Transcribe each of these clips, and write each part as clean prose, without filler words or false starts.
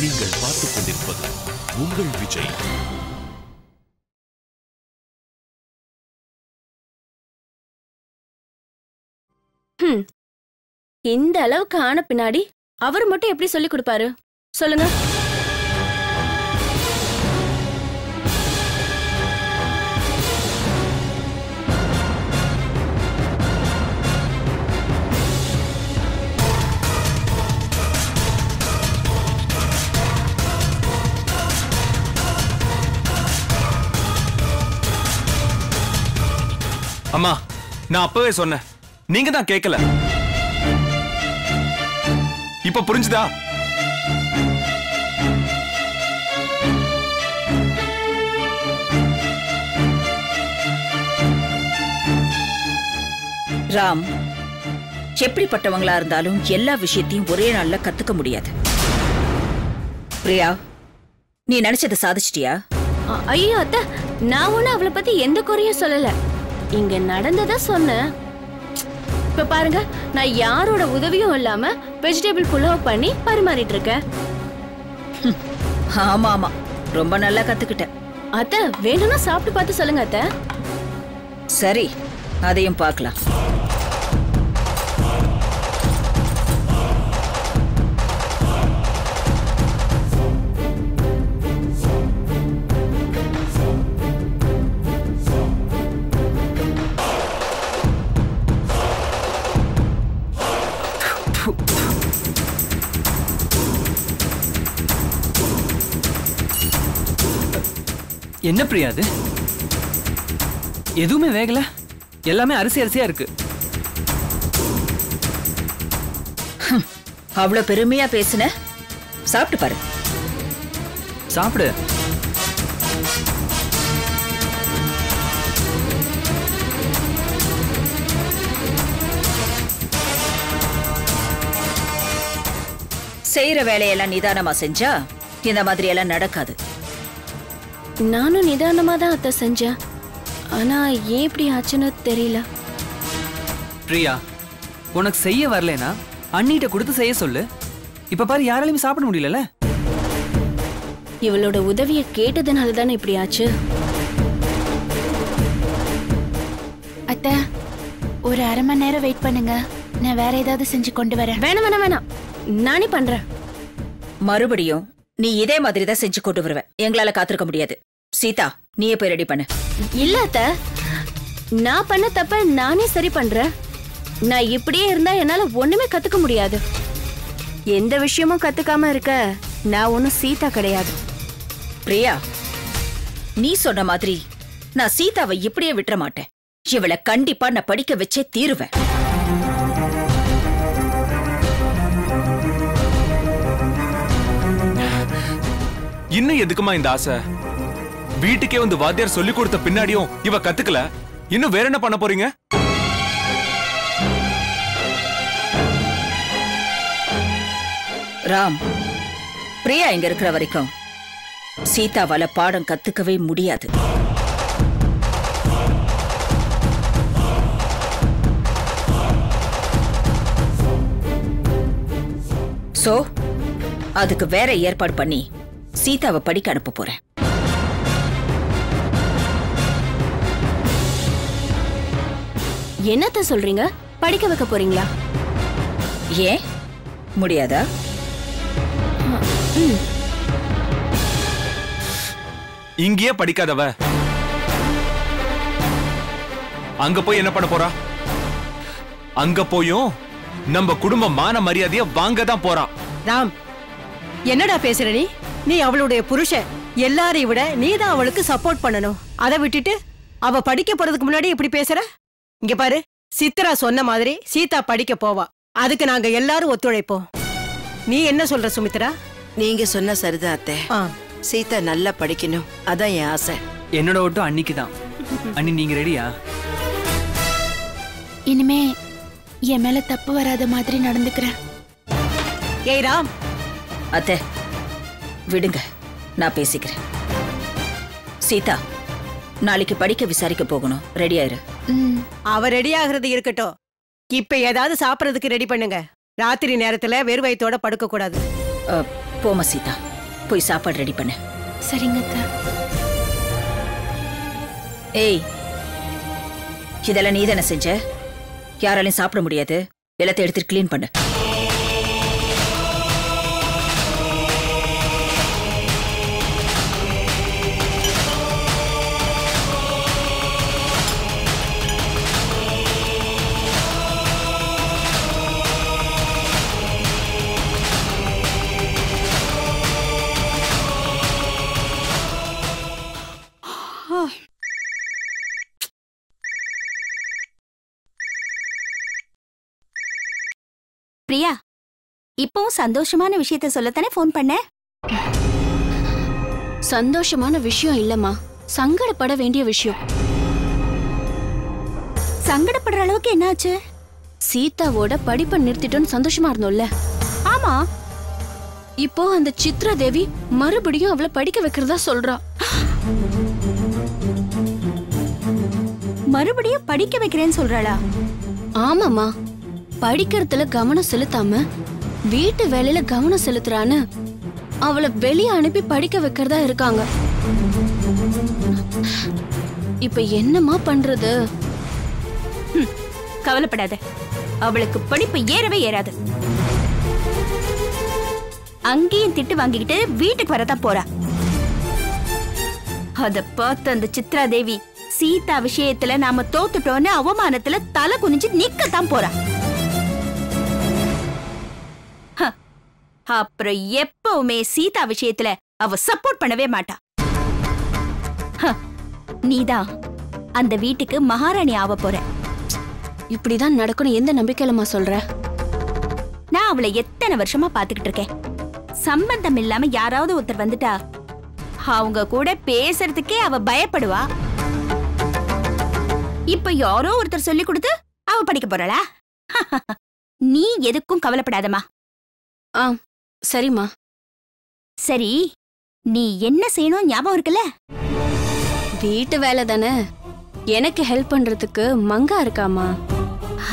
நீங்கள் பார்த்துக் கொண்டிருப்பது உங்கள் விஜய். இந்த அளவுக்கு ஆன பின்னாடி அவர் மட்டும் எப்படி சொல்லி கொடுப்பாரு சொல்லுங்க? அம்மா, நான் அப்பவே சொன்னேன், நீங்க தான் கேட்கல. இப்ப புரிஞ்சுதா? ராம், எப்படிப்பட்டவங்களா இருந்தாலும் எல்லா விஷயத்தையும் ஒரே நாள்ல கத்துக்க முடியாது. பிரியா, நீ நினைச்சதை சாதிச்சிட்டியா? ஐயோ அத்தை, நான் ஒண்ணு அவளை பத்தி எந்த குறையும் சொல்லல. இங்க நடந்ததா சொன்னேன். இப்ப பாருங்க, நான் யாரோட உதவியும் இல்லாம வெஜிடபிள் புலாவ் பண்ணி பரிமாறிட்டு இருக்கேன். ஆமா ஆமா, ரொம்ப நல்லா கத்துக்கிட்டேன். அத்தை, வேணும்னா சாப்பிட்டு பார்த்து சொல்லுங்க அத்தை. சரி, அதையும் பார்க்கலாம். என்ன பிரியா அது? எதுவுமே வேகல, எல்லாமே அரிசி அரிசியா இருக்கு. அவ்வளவு பெருமையா பேசுன, சாப்பிட்டு பாரு. சாப்பிடு. செய்யற வேலையெல்லாம் நிதானமா செஞ்சா இந்த மாதிரி எல்லாம் நடக்காது. நானும் நிதானமா தான் அத்தை செஞ்சேன். ஆனா ஏன் இப்படி ஆச்சுன்னு தெரியல. பிரியா, உனக்கு செய்ய வரலனா அண்ணிட்ட கொடுத்து செய்ய சொல்லு. இப்ப பாரு, யாராலையும் சாப்பிட முடியல. இவளோட உதவிய கேட்டதுனால தானே இப்படி ஆச்சு. அத்தை, ஒரு அரை மணி நேரம் வெயிட் பண்ணுங்க, நான் வேற ஏதாவது செஞ்சு கொண்டு வரேன். வேணாம் வேணாம் வேணாம், நானே பண்றேன். மறுபடியும் நீ இதே மாதிரி தான் செஞ்சு கொண்டு வருவ. எங்களால காத்திருக்க முடியாது. சீதா, நீயே போய் ரெடி பண்ணு. இல்ல அத்தை, நான் பண்ண தப்ப நானே சரி பண்றேன். நான் இப்படியே இருந்தா என்னால ஒண்ணுமே கத்துக்க முடியாது. எந்த விஷயமும் கத்துக்காம இருக்க நான் ஒன்னும் சீதா கிடையாது. பிரியா, நீ சொன்ன மாதிரி நான் சீதாவை இப்படியே விட்டுற மாட்டேன். இவளை கண்டிப்பா நான் படிக்க வச்சே தீருவேன். இன்னும் எதுக்குமா இந்த ஆசை? வீட்டுக்கே வந்து வாத்தியார் சொல்லி கொடுத்த பின்னாடியும் இவ கத்துக்கல. இன்னும் வேற என்ன பண்ண போறீங்க? ராம், பிரியா இங்க இருக்கிற வரைக்கும் சீதாவால பாடம் கத்துக்கவே முடியாது. சோ அதுக்கு வேற ஏற்பாடு பண்ணி சீதாவை படிக்க அனுப்ப போறேன். என்னத்த சொல்றீங்க? படிக்க வைக்க போறீங்களா? ஏன் முடியாதா? இங்கேயே படிக்காதவ அங்க போய் என்ன பண்ண போறா? அங்க போயும் நம்ம குடும்ப மான மரியாதைய வாங்க தான் போறா. ராம், என்னடா பேசுற நீ? நீ அவளுடைய புருஷன். எல்லாரையும் விட நீதான் அவளுக்கு சப்போர்ட் பண்ணணும். அதை விட்டுட்டு அவ படிக்க போறதுக்கு முன்னாடி இப்படி பேசுற? இங்க பாரு, சித்ரா சொன்ன மாதிரி சீதா படிக்க போவா. அதுக்கு நாங்க எல்லாரும் ஒத்துழைப்போம். நீ என்ன சொல்ற சுமித்ரா? நீங்க சொன்ன சரிதான் அத்தை. சீதா நல்லா படிக்கணும், அதான் என் ஆசை. என்னோட ஓட்டம் அன்னிக்கு தான். அண்ணி, நீங்க ரெடியா? இனிமே என் மேல தப்பு வராத மாதிரி நடந்துக்கிறேன். ஏய் ராம். அத்தை, விடுங்க, நான் பேசிக்கிறேன். சீதா, நாளைக்கு படிக்க விசாரிக்க போகணும். ரெடி ஆயிரு. அவ ரெடி ஆகுறது இருக்கட்டும். இப்ப ஏதாவது சாப்பிடறதுக்கு ரெடி பண்ணுங்க. ராத்திரி நேரத்துல வெறும் வயித்தோட படுக்க கூடாது. போமா சீதா. போய் சாப்பாடு ரெடி பண்ணு. சரிங்க அத்தை. ஏய், இதெல்லாம் நீ தானே செஞ்ச? யாராலையும் சாப்பிட முடியாது. எல்லாத்தையும் எடுத்து கிளீன் பண்ணு. பிரியா, இப்பவும் சந்தோஷமான விஷயத்த சொல்லத்தானே போன் பண்ண? சந்தோஷமான விஷயம் இல்லம்மா, சங்கடப்பட வேண்டிய விஷயம். சங்கடப்படுற அளவுக்கு என்னாச்சு? சீதாவோட படிப்பை நிறுத்திட்டோன்னு சந்தோஷமா இருந்தோம்ல. ஆமா, இப்போ அந்த சித்ரா தேவி மறுபடியும் அவளை படிக்க வைக்கிறதா சொல்றா. மறுபடியும் படிக்க வைக்கிறேன்னு சொல்றாளா? ஆமாமா, படிக்கிறதுல கவனம் செலுத்தாம வீட்டு வேலையில கவனம் செலுத்துறான்னு அவளை வெளியே அனுப்பி படிக்க வைக்கிறதா இருக்காங்க. இப்ப என்னமா பண்றது? கவலைப்படாத, அவளுக்கு படிப்பு ஏறவே ஏறாது. அங்கேயும் திட்டு வாங்கிக்கிட்டு வீட்டுக்கு வரதான் போறா. அத பார்த்து அந்த சித்ரா தேவி சீதா விஷயத்துல நாம தோத்துட்டோன்னு அவமானத்துல தலை குனிஞ்சு நிக்கத்தான் போறா. அப்புறம் எப்பவுமே சீதா விஷயத்துல அவ சப்போர்ட் பண்ணவே மாட்டா. நீதான் அந்த வீட்டுக்கு மகாராணி ஆவ போற. இப்படிதான் நடக்கணும் எந்த நம்பிக்கையிலமா சொல்ற? நான் அவளை எத்தனை வருஷமா பாத்துக்கிட்டு இருக்கேன். சம்பந்தம் இல்லாம யாராவது ஒருத்தர் வந்துட்டா அவங்க கூட பேசுறதுக்கே அவ பயப்படுவா. இப்ப யாரோ ஒருத்தர் சொல்லி கொடுத்து அவ படிக்க போறாளா? நீ எதுக்கும் கவலைப்படாதமா. சரிம்மா. சரி, நீ என்ன செய்யணும் ஞாபகம் இருக்குல்ல? வீட்டு வேலை தானே, எனக்கு ஹெல்ப் பண்றதுக்கு மங்கா இருக்காமா.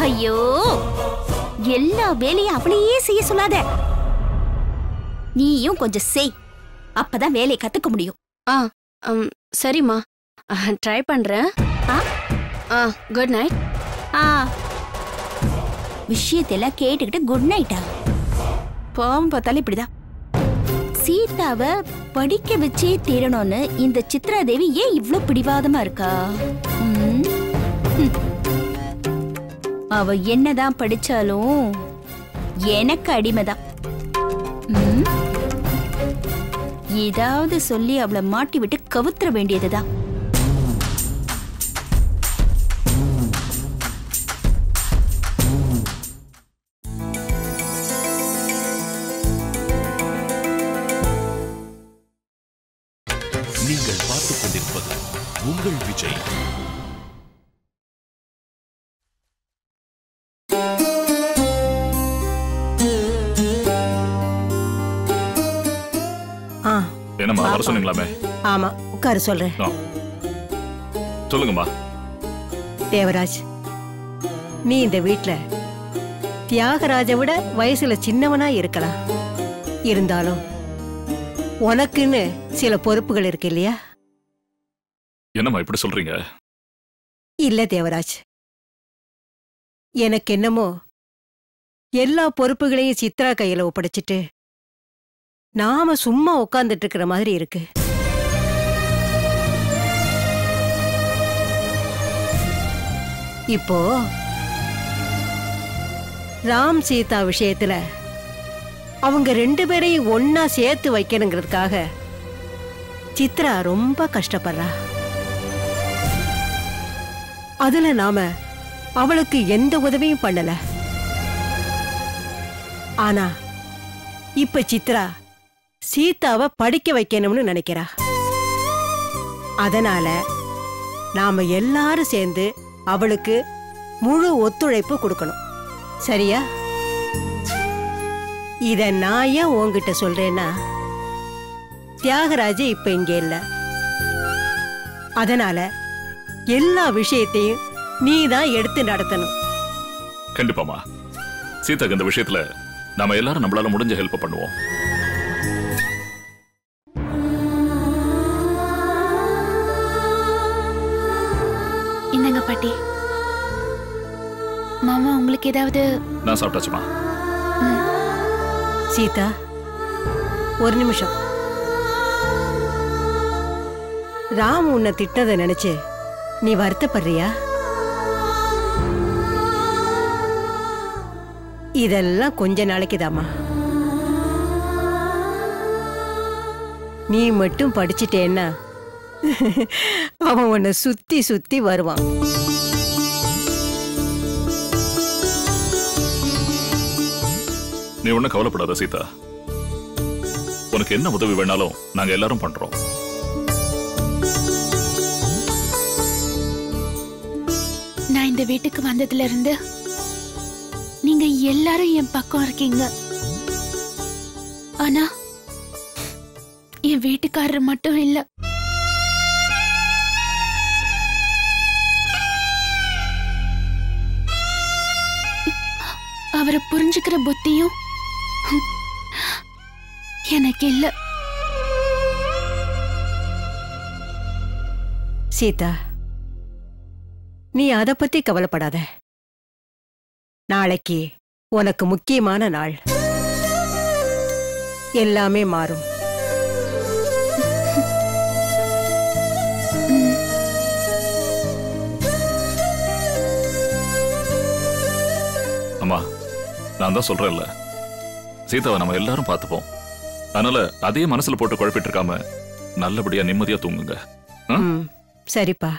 ஐயோ, எல்லா வேலையும் அவளையே செய்ய சொல்லாத. நீயும் கொஞ்சம் செய், அப்பதான் வேலையை கத்துக்க முடியும். சரிம்மா, ட்ரை பண்றேன். Good night. விஷயத்தெல்லாம் கேட்டுக்கிட்டு குட் நைட்டா? பாவம் பார்த்தாலும் இப்படிதான். சீதாவை படிக்க வச்சே தீரணும்னு இந்த சித்ரா தேவி ஏன் இவ்ளோ பிடிவாதமா இருக்கா? அவ என்னதான் படிச்சாலும் எனக்கு அடிமைதான். ஏதாவது சொல்லி அவளை மாட்டி விட்டு கவுத்துற வேண்டியதுதான். நீங்கள் பார்த்துக் கொண்டிருப்பது உங்கள் விஜய். என்னம்மா வர சொன்னீங்களாமே? ஆமா, உட்காரு சொல்றேன். சொல்லுங்கம்மா. தேவராஜ், நீ இந்த வீட்ல தியாகராஜை விட வயசுல சின்னவனா இருக்கலாம். இருந்தாலும் உனக்குன்னு சில பொறுப்புகள் இருக்கு இல்லையா? என்னம்மா இப்படி சொல்றீங்க? இல்ல தேவராஜ், எனக்கு என்னமோ எல்லா பொறுப்புகளையும் சித்ரா கையில ஒப்படைச்சிட்டு நாம சும்மா உட்கார்ந்துட்டு இருக்கிற மாதிரி இருக்கு. இப்போ ராம் சீதா விஷயத்துல அவங்க 2 பேரையும் ஒன்னா சேர்த்து வைக்கணுங்கிறதுக்காக சித்ரா ரொம்ப கஷ்டப்படுறா. அதுல நாம அவளுக்கு எந்த உதவியும் பண்ணல. ஆனா இப்ப சித்ரா சீதாவை படிக்க வைக்கணும்னு நினைக்கிறா. அதனால நாம எல்லாரும் சேர்ந்து அவளுக்கு முழு ஒத்துழைப்பு கொடுக்கணும். சரியா? இத நான் ஏன் உன்கிட்ட சொல்றேன்னா, தியாகராஜ் இப்ப இங்க இல்ல. அதனால எல்லா விஷயத்தையும் நீ தான் எடுத்து நடத்தணும். கண்டிப்பாமா. சீதாக்கு இந்த விஷயத்துல நாம எல்லாரும் நம்மளால முடிஞ்ச ஹெல்ப் பண்ணுவோம். பாட்டி. மாமா உங்களுக்கு ஏதாவது? நான் சாப்பிட்டாச்சுமா. சீதா ஒரு நிமிஷம். ராம் உன்னை திட்டதை நினைச்சு நீ வருத்தப்படுறியா? இதெல்லாம் கொஞ்ச நாளைக்குதாம்மா. நீ மட்டும் படிச்சிட்டேன்னா அவன் உன்னை சுத்தி சுத்தி வருவான். நீ ஒன்னும் கவலைப்படாத சீதா. உனக்கு என்ன உதவி வேணாலும் நாங்க எல்லாரும் பண்றோம். நான் இந்த வீட்டுக்கு வந்ததுல இருந்து நீங்க எல்லாரும் என் பக்கம் இருக்கீங்க. ஆனா என் வீட்டுக்காரர் மட்டும் இல்ல. அவரை புரிஞ்சுக்கிற புத்தியும் எனக்கு இல்ல. சீதா, நீ அத பத்தி கவலைப்படாத. நாளைக்கு உனக்கு முக்கியமான நாள். எல்லாமே மாறும். அம்மா, நான் தான் சொல்றேன்ல, சீதாவை நம்ம எல்லாரும் பார்த்துப்போம். அதனால அதே மனசுல போட்டு குழப்பிட்டு இருக்காம நல்லபடியா நிம்மதியா தூங்குங்க. சரிப்பா.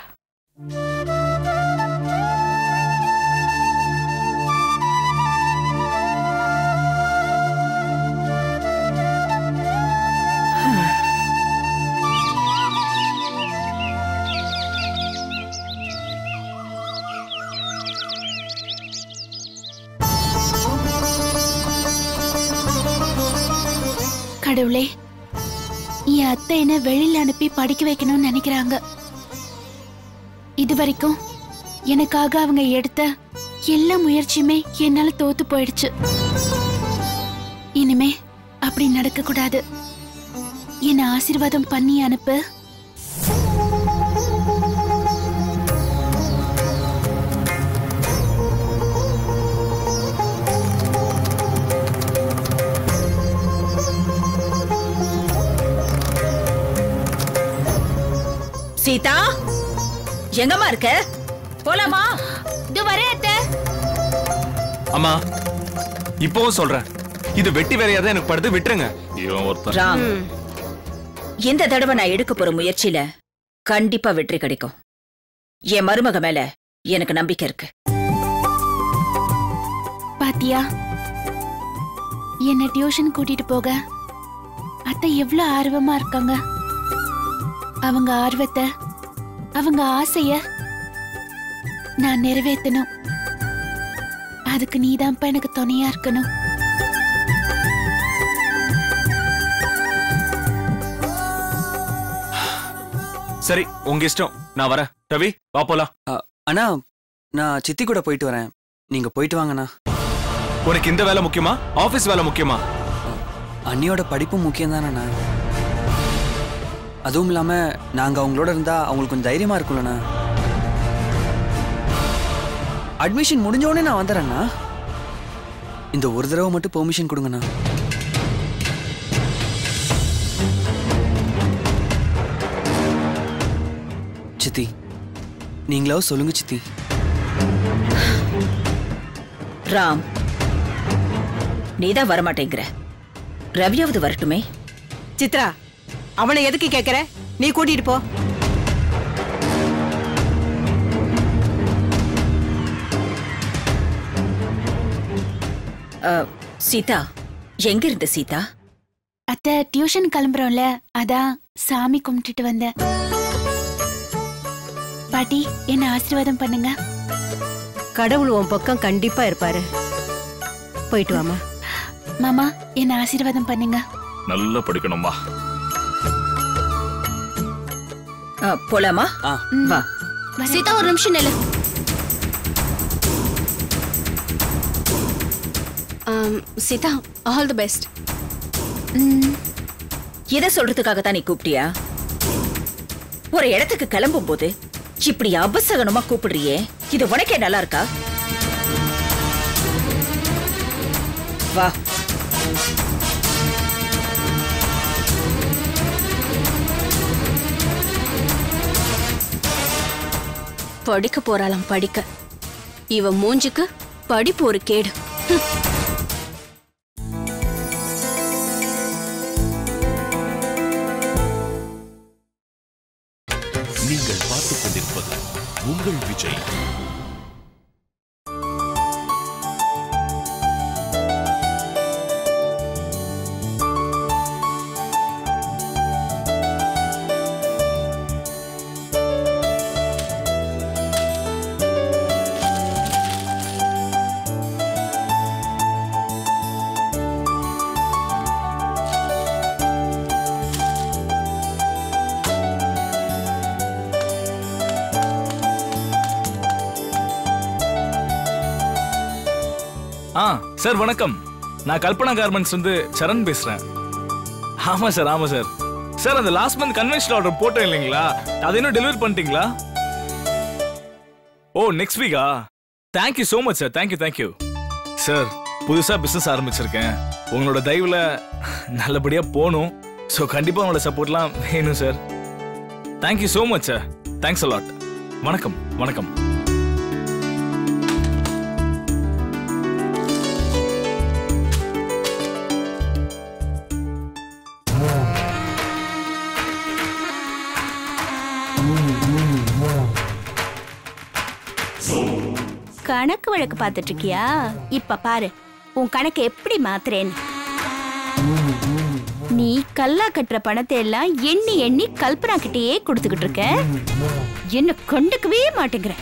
கடவுளே, என் அத்தை என்ன வெளியில அனுப்பி படிக்க வைக்கணும்னு நினைக்கிறாங்க. இதுவரைக்கும் எனக்காக அவங்க எடுத்த எல்லா முயற்சியுமே என்னால தோத்து போயிடுச்சு. இனிமே அப்படி நடக்க கூடாது. என்ன ஆசீர்வாதம் பண்ணி அனுப்பு. சீதா, எங்கம்மா இருக்க? போலாமா? இது வரே அத்தை. அம்மா, இப்பவும் சொல்றேன், இது வெட்டி வேறையாதான் எனக்கு படுது. விட்டுருங்க. ராம், இந்த தடவை நான் எடுக்க போற முயற்சியில கண்டிப்பா வெற்றி கிடைக்கும். என் மருமக மேல எனக்கு நம்பிக்கை இருக்கு. பாத்தியா, என்ன டியூஷன் கூட்டிட்டு போக அத்தை எவ்வளவு ஆர்வமா இருக்காங்க. அவங்க ஆர்வத்தை, அவங்க ஆசைய நான் நிறைவேற்றணும். அதுக்கு நீதான்ப்பா எனக்கு துணையா இருக்கணும். சரி, உங்க இஷ்டம். நான் வரேன். ரவி, வா போலாம். அண்ணா, நான் சித்தி கூட போயிட்டு வரேன். நீங்க போயிட்டு வாங்கண்ணா. உனக்கு இந்த வேலை முக்கியமா, ஆபீஸ் வேலை முக்கியமா? அண்ணியோட படிப்பும் முக்கியம் தானண்ணா. அதுவும் இல்லாம நாங்க அவங்களோட இருந்தா அவங்களுக்கு கொஞ்சம் தைரியமா இருக்கும்லண்ணா. அட்மிஷன் முடிஞ்ச உடனே நான் வந்துடுறேண்ணா. இந்த ஒரு தடவை மட்டும் பெர்மிஷன் கொடுங்கண்ணா. சித்தி, நீங்களாவது சொல்லுங்க சித்தி. ராம், நீதான் வரமாட்டேங்கிற. ரவியாவது வரட்டுமே. சித்ரா, அவனை எதுக்கு கேக்குற? நீ கூட்டிட்டு போ. சீதா, எங்க இருந்த சீதா? அத்தை, டியூஷன் கிளம்புறோம்ல, அதான் சாமி கும்பிட்டுட்டு வந்தேன். பாட்டி, என்ன ஆசீர்வாதம் பண்ணுங்க. கடவுள் உன் பக்கம் கண்டிப்பா இருப்பாரு. போயிட்டு வாமா. மாமா, என்ன ஆசீர்வாதம் பண்ணுங்க. நல்லா படிக்கணும்மா. போலாமா? வா. சீதா, ஒரு நிமிஷம் நில்லு. Sita, all the best. இதை சொல்றதுக்காக தான் நீ கூப்பிட்டியா? ஒரு இடத்துக்கு கிளம்பும் போது இப்படி அபசகனமா கூப்பிடுறியே, இது உனக்கே நல்லா இருக்கா? வா. படிக்க போறாளாம் படிக்க. இவ மூஞ்சுக்கு படிப்பு ஒரு கேடு. நீங்கள் பார்த்துக் கொண்டிருப்பது உங்கள் விஜய். சார் வணக்கம். நான் கல்பனா கார்மெண்ட்ஸ் வந்து சரண் பேசுறேன். ஆமா சார், ஆமா சார். சார் அந்த லாஸ்ட் மந்த் கன்வென்ஷன் ஆர்டர் போட்டோம் இல்லைங்களா, அதை இன்னும் டெலிவரி பண்ணிட்டீங்களா? ஓ நெக்ஸ்ட் வீக்கா? Thank you so much sir. Thank you sir. புதுசா பிசினஸ் ஆரம்பிச்சிருக்கேன். உங்களோட தயவுல நல்லபடியா போகணும். ஸோ கண்டிப்பா உங்களோட சப்போர்ட்லாம் வேணும் sir. Thank you so much sir. Thanks a lot. வணக்கம் வணக்கம். கணக்கு வழக்கு பார்த்துட்டு இருக்கியா? இப்ப பாரு உன் கணக்கு எப்படி மாத்துறேன்னு. நீ கல்லா கட்டுற பணத்தை எல்லாம் எண்ணி எண்ணி கல்பனா கிட்டேயே கொடுத்துக்கிட்டு இருக்க. என்ன கண்டுக்கவே மாட்டேங்கிற.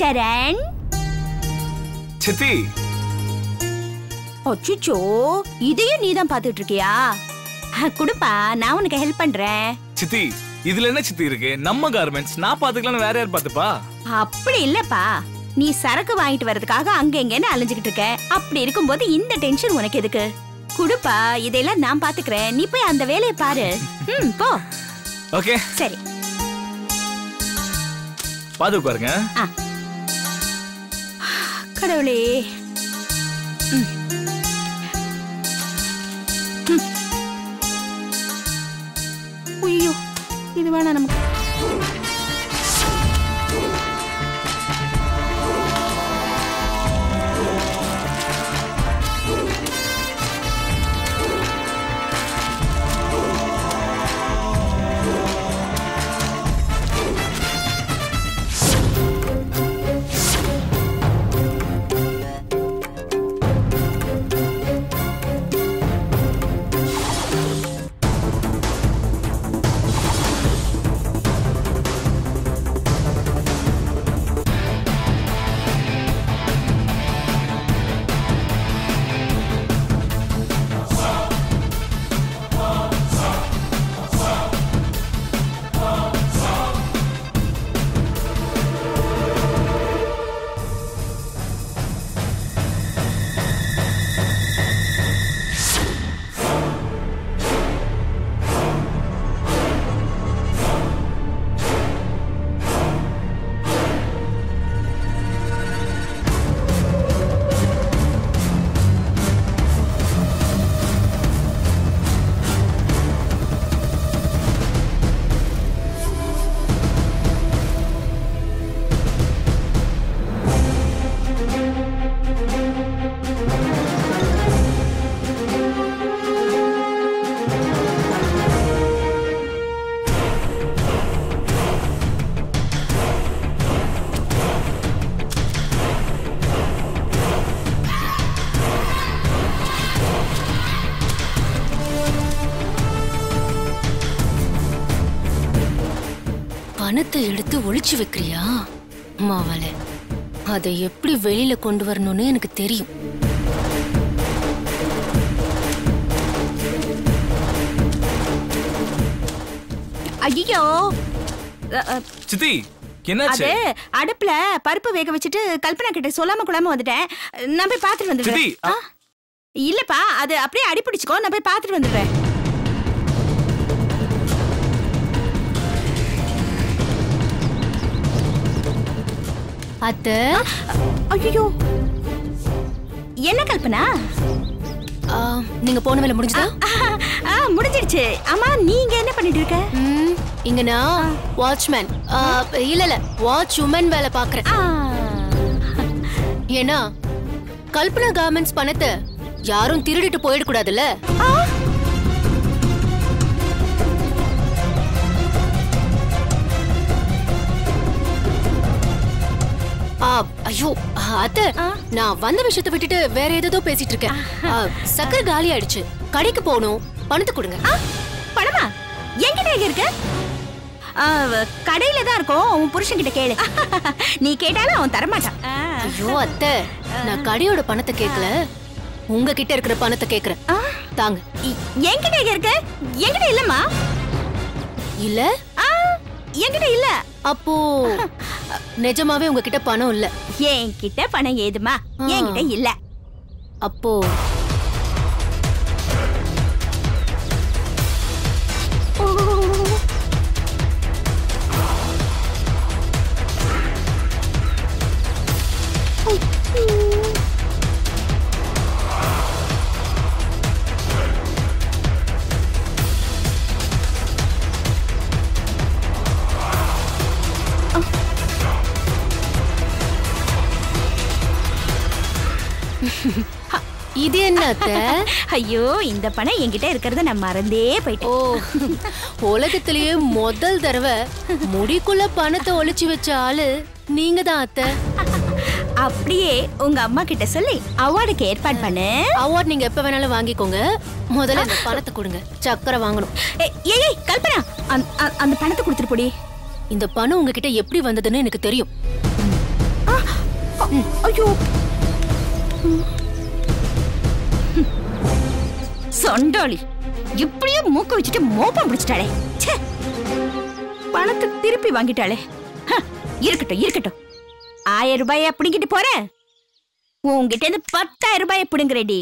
சரண் சித்தி. அச்சோ, இதையும் நீதான் பாத்துட்டு இருக்கியா? குடுப்பா, நான் உனக்கு ஹெல்ப் பண்றேன். சித்தி இதுல என்ன சித்தி இருக்கு? நம்ம கார்மெண்ட்ஸ் நான் பாத்துக்கலாம், வேற யார் பாத்துப்பா? அப்படி இல்லப்பா, நீ சரக்கு வாங்கிட்டு வரதுக்காக அங்க எங்கன்னு அலைஞ்சுக்கிட்டு இருக்க. அப்படி இருக்கும்போது இந்த டென்ஷன் உனக்கு எதுக்கு? குடுப்பா, இதெல்லாம் நான் பாத்துக்கிறேன். நீ போய் அந்த வேலையை பாரு. போ. ஓகே சரி, பாத்து பாருங்க. கடவுளே. ஐயோ, இது வேணா நமக்கு. பணத்தை எடுத்து ஒளிச்சு வைக்கிறியா மாவளே? அதை எப்படி வெளியில கொண்டு வரணும்னு எனக்கு தெரியும். ஐயோ சித்தி, என்னாச்சு? அது அடுப்புல பருப்பு வேக வச்சுட்டு கல்பனா கிட்ட சொல்லாம கொள்ளாம வந்துட்டேன். நான் போய் பாத்துட்டு வந்துடுறேன். இல்லப்பா, அது அப்படியே அடிபிடிச்சுக்கோ. நான் போய் பாத்துட்டு வந்துடுறேன். அத்தை. ஐயோ, என்ன கல்பனா? நீங்க போன வேலை முடிஞ்சதா? முடிஞ்சிடுச்சு. ஆமா, நீங்க என்ன பண்ணிட்டு இருக்க? இங்க நான் வாட்ச்மேன், இல்ல வாட்ச் உமன் வேலை பாக்குறேன். ஏன்னா கல்பனா கார்மெண்ட்ஸ் பணத்தை யாரும் திருடிட்டு போயிடக்கூடாதுல்ல. ஐயோ அத்தை, நான் வந்த விஷயத்தை விட்டுட்டு வேற ஏதோ பேசிட்டு இருக்கேன். சக்கரை காலி ஆயிடுச்சு, கடைக்கு போகணும், பணத்தை கொடுங்க. பணமா? என்கிட்ட எங்க இருக்கு? கடையில தான் இருக்கும். உன் புருஷன் கிட்ட கேளு. நீ கேட்டாலும் அவன் தரமாட்டான். ஐயோ அத்தை, நான் கடையோட பணத்தை கேட்கல, உங்ககிட்ட இருக்கிற பணத்தை கேக்குறேன். தாங்க. என்கிட்ட எங்க இருக்கு? என்கிட்ட இல்லம்மா. இல்ல? என்கிட்ட இல்ல. அப்போ நிஜமாவே உங்ககிட்ட பணம் இல்ல? என்கிட்ட பணம் ஏதுமா? என்கிட்ட இல்ல. அப்போ இது என்ன அத்தை? ஐயோ, இந்த பணம் என்கிட்ட இருக்கிறத நான் மறந்தே போயிட்டேன். ஓ, உலகத்திலேயே முதல் தடவை முடிக்குள்ள பணத்தை ஒளிச்சு வச்ச ஆளு நீங்க தான் அத்தை. அப்படியே உங்க அம்மா கிட்ட சொல்லி அவார்டுக்கு ஏற்பாடு பண்ணு. அவார்ட் நீங்க எப்ப வேணாலும் வாங்கிக்கோங்க, முதல்ல இந்த பணத்தை கொடுங்க. சக்கரை வாங்கணும். ஏய் கல்பனா, அந்த பணத்தை கொடுத்துட்டு போடி. இந்த பணம் உங்ககிட்ட எப்படி வந்ததுன்னு எனக்கு தெரியும். ஐயோ, சொண்டாளி, இப்படியே மூக்க வச்சுட்டு மோப்பம் பிடிச்சிட்டாளே. பணத்தை திருப்பி வாங்கிட்டாளே. இருக்கட்டும் இருக்கட்டும், 1000 ரூபாயை பிடிங்கிட்டு போறேன். உங்ககிட்ட இருந்து 10,000 ரூபாயை பிடுங்குறேடி.